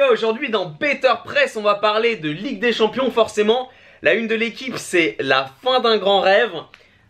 Aujourd'hui dans Better Press, on va parler de Ligue des Champions forcément. La une de l'équipe, c'est la fin d'un grand rêve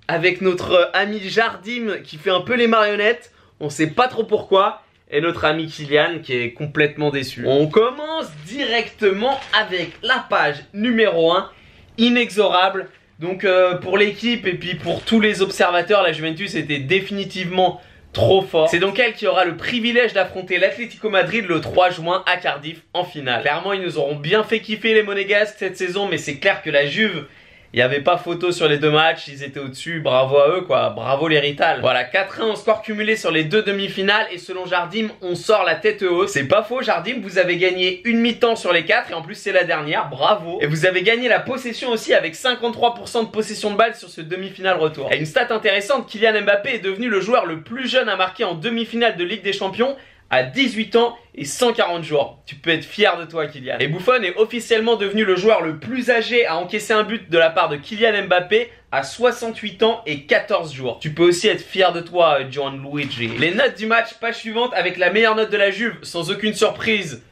avec notre ami Jardim qui fait un peu les marionnettes. On sait pas trop pourquoi. Et notre ami Kylian qui est complètement déçu. On commence directement avec la page numéro 1, inexorable. Donc pour l'équipe et puis pour tous les observateurs, la Juventus était définitivement trop fort. C'est donc elle qui aura le privilège d'affronter l'Atlético Madrid le 3 juin à Cardiff en finale. Clairement, ils nous auront bien fait kiffer les Monégasques cette saison, mais c'est clair que la Juve, il n'y avait pas photo sur les deux matchs, ils étaient au-dessus, bravo à eux quoi, bravo les Rital. Voilà, 4-1 en score cumulé sur les deux demi-finales et selon Jardim, on sort la tête haute. C'est pas faux Jardim, vous avez gagné une mi-temps sur les 4 et en plus c'est la dernière, bravo. Et vous avez gagné la possession aussi avec 53% de possession de balle sur ce demi-finale retour. Et une stat intéressante, Kylian Mbappé est devenu le joueur le plus jeune à marquer en demi-finale de Ligue des Champions à 18 ans et 140 jours. Tu peux être fier de toi Kylian. Et Buffon est officiellement devenu le joueur le plus âgé à encaisser un but de la part de Kylian Mbappé à 68 ans et 14 jours. Tu peux aussi être fier de toi Gianluigi. Les notes du match, page suivante avec la meilleure note de la Juve, sans aucune surprise.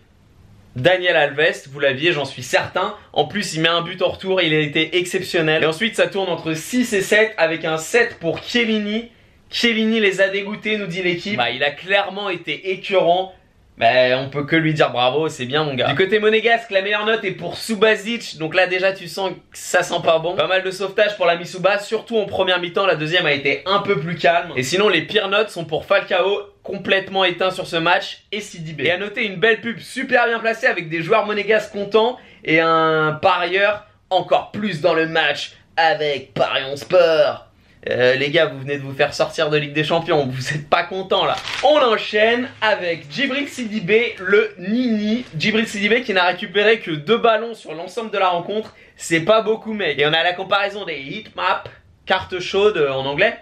Daniel Alves, vous l'aviez, j'en suis certain. En plus, il met un but en retour, il a été exceptionnel. Et ensuite, ça tourne entre 6 et 7 avec un 7 pour Chiellini. Chiellini les a dégoûtés, nous dit l'équipe. Bah, il a clairement été écœurant. Bah, on peut que lui dire bravo, c'est bien mon gars. Du côté monégasque, la meilleure note est pour Subasic. Donc là déjà tu sens que ça sent pas bon. Pas mal de sauvetage pour l'ami Suba, surtout en première mi-temps. La deuxième a été un peu plus calme. Et sinon les pires notes sont pour Falcao, complètement éteint sur ce match, et Sidibé. Et à noter une belle pub super bien placée avec des joueurs monégasques contents et un parieur encore plus dans le match avec Parion Sport. Les gars, vous venez de vous faire sortir de Ligue des Champions, vous êtes pas contents là. On enchaîne avec Djibril Sidibé, le Nini. Djibril Sidibé qui n'a récupéré que 2 ballons sur l'ensemble de la rencontre. C'est pas beaucoup mec. Et on a la comparaison des heatmaps, carte chaude en anglais,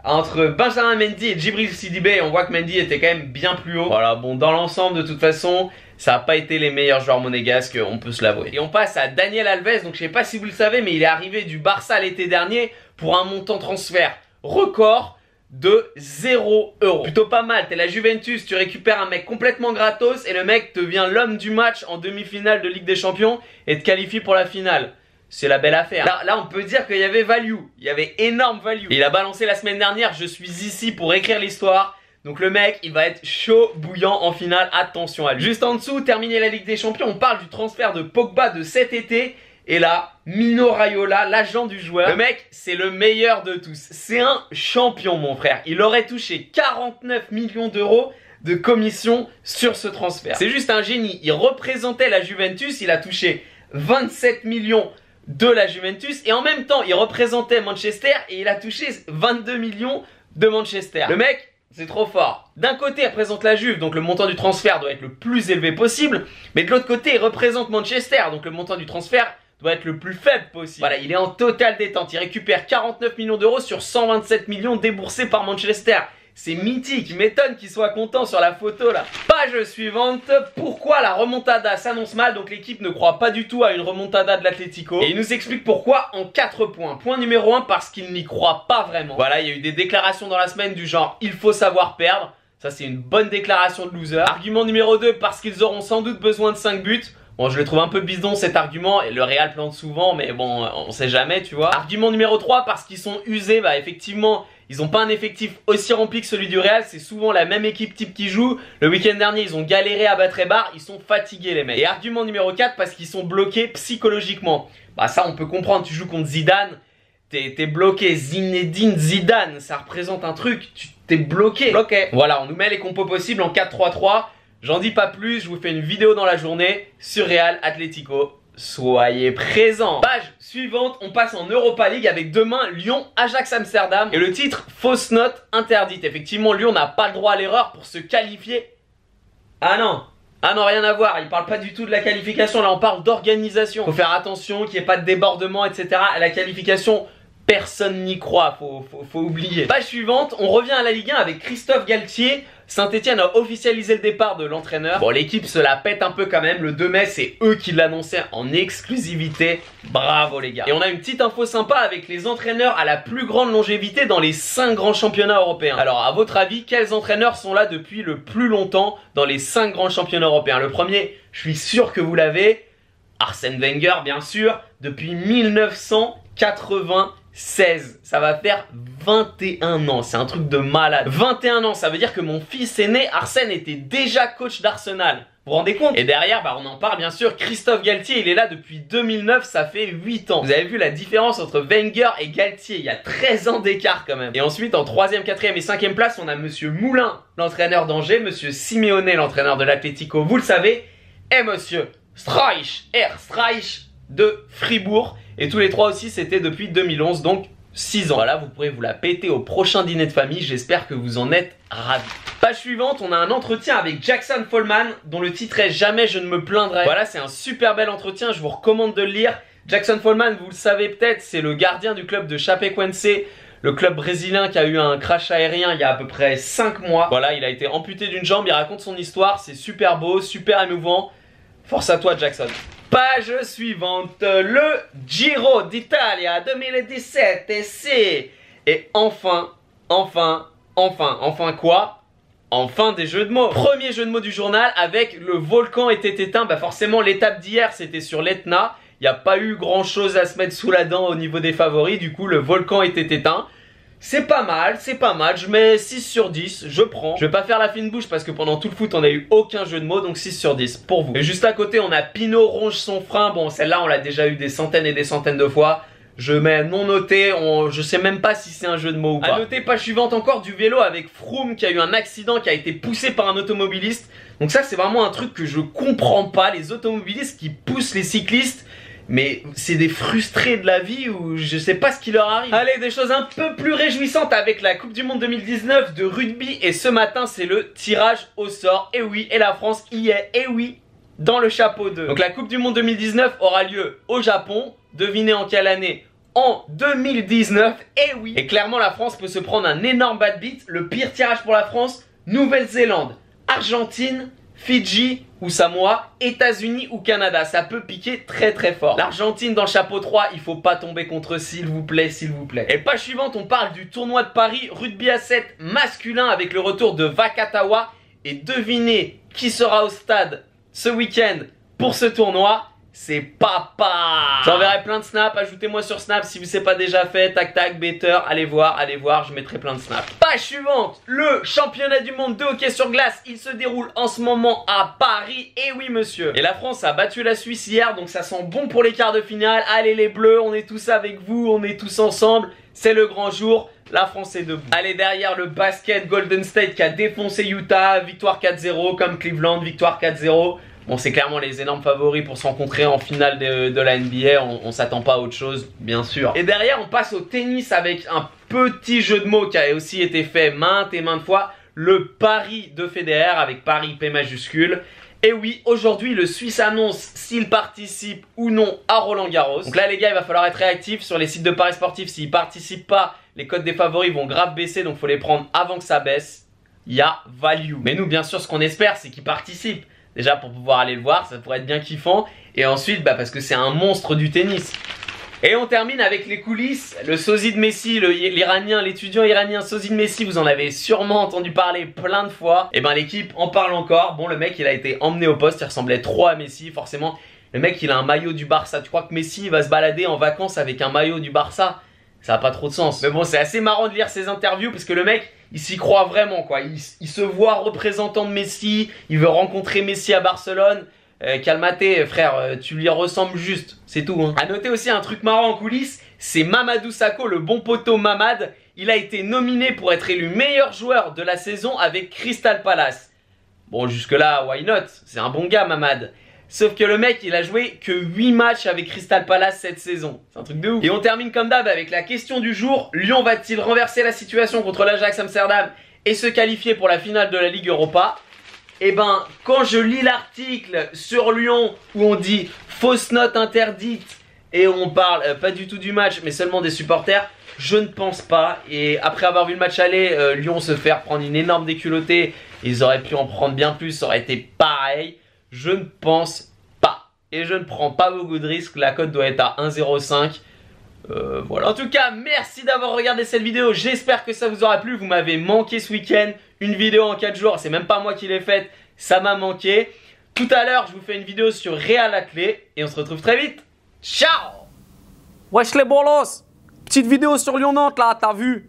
entre Benjamin Mendy et Djibril Sidibé. Et on voit que Mendy était quand même bien plus haut. Voilà, bon dans l'ensemble de toute façon, ça n'a pas été les meilleurs joueurs monégasques, on peut se l'avouer. Et on passe à Daniel Alves, donc je sais pas si vous le savez, mais il est arrivé du Barça l'été dernier pour un montant transfert record de 0 €. Plutôt pas mal, t'es la Juventus, tu récupères un mec complètement gratos et le mec devient l'homme du match en demi-finale de Ligue des Champions et te qualifie pour la finale. C'est la belle affaire. Là, on peut dire qu'il y avait value, il y avait énorme value. Il a balancé la semaine dernière, je suis ici pour écrire l'histoire. Donc le mec, il va être chaud, bouillant en finale, attention à lui. Juste en dessous, terminer la Ligue des Champions, on parle du transfert de Pogba de cet été. Et là, Mino Raiola, l'agent du joueur. Le mec, c'est le meilleur de tous. C'est un champion, mon frère. Il aurait touché 49 millions d'euros de commission sur ce transfert. C'est juste un génie. Il représentait la Juventus. Il a touché 27 millions de la Juventus. Et en même temps, il représentait Manchester. Et il a touché 22 millions de Manchester. Le mec, c'est trop fort. D'un côté, il représente la Juve, donc le montant du transfert doit être le plus élevé possible. Mais de l'autre côté, il représente Manchester, donc le montant du transfert doit être le plus faible possible. Voilà, il est en totale détente. Il récupère 49 millions d'euros sur 127 millions déboursés par Manchester. C'est mythique, il m'étonne qu'il soit content sur la photo là. Page suivante, pourquoi la remontada s'annonce mal? Donc l'équipe ne croit pas du tout à une remontada de l'Atlético. Et il nous explique pourquoi en 4 points. Point numéro 1, parce qu'il n'y croit pas vraiment. Voilà, il y a eu des déclarations dans la semaine du genre il faut savoir perdre. Ça c'est une bonne déclaration de loser. Argument numéro 2, parce qu'ils auront sans doute besoin de 5 buts. Bon, je le trouve un peu bidon cet argument, et le Real plante souvent, mais bon, on sait jamais, tu vois. Argument numéro 3, parce qu'ils sont usés, bah effectivement, ils n'ont pas un effectif aussi rempli que celui du Real, c'est souvent la même équipe type qui joue. Le week-end dernier, ils ont galéré à battre Eibar, ils sont fatigués les mecs. Et argument numéro 4, parce qu'ils sont bloqués psychologiquement. Bah ça, on peut comprendre, tu joues contre Zidane, t'es bloqué, Zinedine Zidane, ça représente un truc, tu t'es bloqué. Voilà, on nous met les compos possibles en 4-3-3. J'en dis pas plus, je vous fais une vidéo dans la journée sur Real Atlético. Soyez présents. Page suivante, on passe en Europa League avec demain Lyon Ajax Amsterdam. Et le titre, fausse note interdite. Effectivement, Lyon n'a pas le droit à l'erreur pour se qualifier. Ah non, rien à voir, il parle pas du tout de la qualification, là on parle d'organisation. Faut faire attention qu'il n'y ait pas de débordement, etc. À la qualification, personne n'y croit, faut oublier. Page suivante, on revient à la Ligue 1 avec Christophe Galtier. Saint-Etienne a officialisé le départ de l'entraîneur. Bon, l'équipe se la pète un peu quand même. Le 2 mai, c'est eux qui l'annonçaient en exclusivité. Bravo les gars. Et on a une petite info sympa avec les entraîneurs à la plus grande longévité dans les 5 grands championnats européens. Alors, à votre avis, quels entraîneurs sont là depuis le plus longtemps dans les 5 grands championnats européens? Le premier, je suis sûr que vous l'avez. Arsène Wenger, bien sûr, depuis 1996. Ça va faire 21 ans, c'est un truc de malade. 21 ans, ça veut dire que mon fils aîné, Arsène, était déjà coach d'Arsenal. Vous vous rendez compte? Et derrière, on en parle bien sûr, Christophe Galtier, il est là depuis 2009, ça fait 8 ans. Vous avez vu la différence entre Wenger et Galtier, il y a 13 ans d'écart quand même. Et ensuite, en 3ème, 4ème et 5ème place, on a Monsieur Moulin, l'entraîneur d'Angers, Monsieur Simeone, l'entraîneur de l'Atlético, vous le savez, et Monsieur Streich de Fribourg. Et tous les trois aussi, c'était depuis 2011, donc 6 ans. Voilà, vous pourrez vous la péter au prochain dîner de famille, j'espère que vous en êtes ravis. Page suivante, on a un entretien avec Jackson Follman, dont le titre est Jamais je ne me plaindrai. Voilà, c'est un super bel entretien, je vous recommande de le lire. Jackson Follman, vous le savez peut-être, c'est le gardien du club de Chapecoense, le club brésilien qui a eu un crash aérien il y a à peu près 5 mois. Voilà, il a été amputé d'une jambe, il raconte son histoire, c'est super beau, super émouvant. Force à toi Jackson. Page suivante, le Giro d'Italia 2017 et c'est... Et enfin quoi? Enfin des jeux de mots. Premier jeu de mots du journal avec le volcan était éteint. Forcément l'étape d'hier c'était sur l'Etna. Il n'y a pas eu grand chose à se mettre sous la dent au niveau des favoris. Du coup le volcan était éteint. C'est pas mal, je mets 6 sur 10, je prends. Je vais pas faire la fine bouche parce que pendant tout le foot on a eu aucun jeu de mots, donc 6 sur 10 pour vous. Et juste à côté on a Pinot ronge son frein, bon celle-là on l'a déjà eu des centaines et des centaines de fois. Je mets non noté, je sais même pas si c'est un jeu de mots ou pas. À noter, page suivante encore du vélo avec Froome qui a eu un accident, qui a été poussé par un automobiliste. Donc ça c'est vraiment un truc que je comprends pas, les automobilistes qui poussent les cyclistes. Mais c'est des frustrés de la vie ou je sais pas ce qui leur arrive. Allez, des choses un peu plus réjouissantes avec la Coupe du Monde 2019 de rugby. Et ce matin, c'est le tirage au sort. Et oui, et la France y est. Et oui, dans le chapeau 2. Donc la Coupe du Monde 2019 aura lieu au Japon. Devinez en quelle année? En 2019. Et oui. Et clairement, la France peut se prendre un énorme bad beat. Le pire tirage pour la France, Nouvelle-Zélande, Argentine, Fidji ou Samoa, États-Unis ou Canada, ça peut piquer très très fort. L'Argentine dans le chapeau 3, il faut pas tomber contre s'il vous plaît, s'il vous plaît. Et page suivante, on parle du tournoi de Paris, rugby à 7 masculin avec le retour de Vakatawa. Et devinez qui sera au stade ce week-end pour ce tournoi? C'est papa. J'enverrai plein de snaps, ajoutez-moi sur Snap si vous ne savez pas déjà fait, tac tac, better, allez voir, je mettrai plein de snaps. Page suivante, le championnat du monde de hockey sur glace, il se déroule en ce moment à Paris, et oui monsieur. Et la France a battu la Suisse hier, donc ça sent bon pour les quarts de finale. Allez les bleus, on est tous avec vous, on est tous ensemble, c'est le grand jour. La France est debout. Allez derrière le basket, Golden State qui a défoncé Utah, victoire 4-0 comme Cleveland, victoire 4-0. Bon, c'est clairement les énormes favoris pour se rencontrer en finale de la NBA. On s'attend pas à autre chose, bien sûr. Et derrière, on passe au tennis avec un petit jeu de mots qui a aussi été fait maintes et maintes fois. Le pari de Federer avec Paris P majuscule. Et oui, aujourd'hui, le Suisse annonce s'il participe ou non à Roland-Garros. Donc là, les gars, il va falloir être réactif sur les sites de paris sportifs. S'ils participent pas, les cotes des favoris vont grave baisser. Donc, il faut les prendre avant que ça baisse. Il y a value. Mais nous, bien sûr, ce qu'on espère, c'est qu'ils participent. Déjà pour pouvoir aller le voir, ça pourrait être bien kiffant. Et ensuite, parce que c'est un monstre du tennis. Et on termine avec les coulisses. Le sosie de Messi, l'Iranien, l'étudiant iranien sosie de Messi, vous en avez sûrement entendu parler plein de fois. Et l'équipe en parle encore. Bon, le mec, il a été emmené au poste, il ressemblait trop à Messi. Forcément, le mec, il a un maillot du Barça. Tu crois que Messi va se balader en vacances avec un maillot du Barça? Ça n'a pas trop de sens. Mais bon, c'est assez marrant de lire ses interviews parce que le mec, il s'y croit vraiment quoi. Il se voit représentant de Messi, il veut rencontrer Messi à Barcelone. Calmaté frère, tu lui ressembles juste, c'est tout hein. À noter aussi un truc marrant en coulisses, c'est Mamadou Sakho, le bon poteau Mamad. Il a été nominé pour être élu meilleur joueur de la saison avec Crystal Palace. Bon jusque là, why not? C'est un bon gars Mamad. Sauf que le mec, il a joué que 8 matchs avec Crystal Palace cette saison. C'est un truc de ouf. Et on termine comme d'hab avec la question du jour. Lyon va-t-il renverser la situation contre l'Ajax Amsterdam et se qualifier pour la finale de la Ligue Europa? Eh ben, quand je lis l'article sur Lyon où on dit fausse note interdite et on parle pas du tout du match mais seulement des supporters, je ne pense pas. Et après avoir vu le match aller, Lyon se faire prendre une énorme déculottée Ils auraient pu en prendre bien plus, ça aurait été pareil. Je ne pense pas. Et je ne prends pas beaucoup de risques. La cote doit être à 1,05. Voilà. En tout cas, merci d'avoir regardé cette vidéo. J'espère que ça vous aura plu. Vous m'avez manqué ce week-end. Une vidéo en 4 jours. C'est même pas moi qui l'ai faite. Ça m'a manqué. Tout à l'heure, je vous fais une vidéo sur Real à clé. Et on se retrouve très vite. Ciao! Wesh les bolos! Petite vidéo sur Lyon-Nantes là, t'as vu?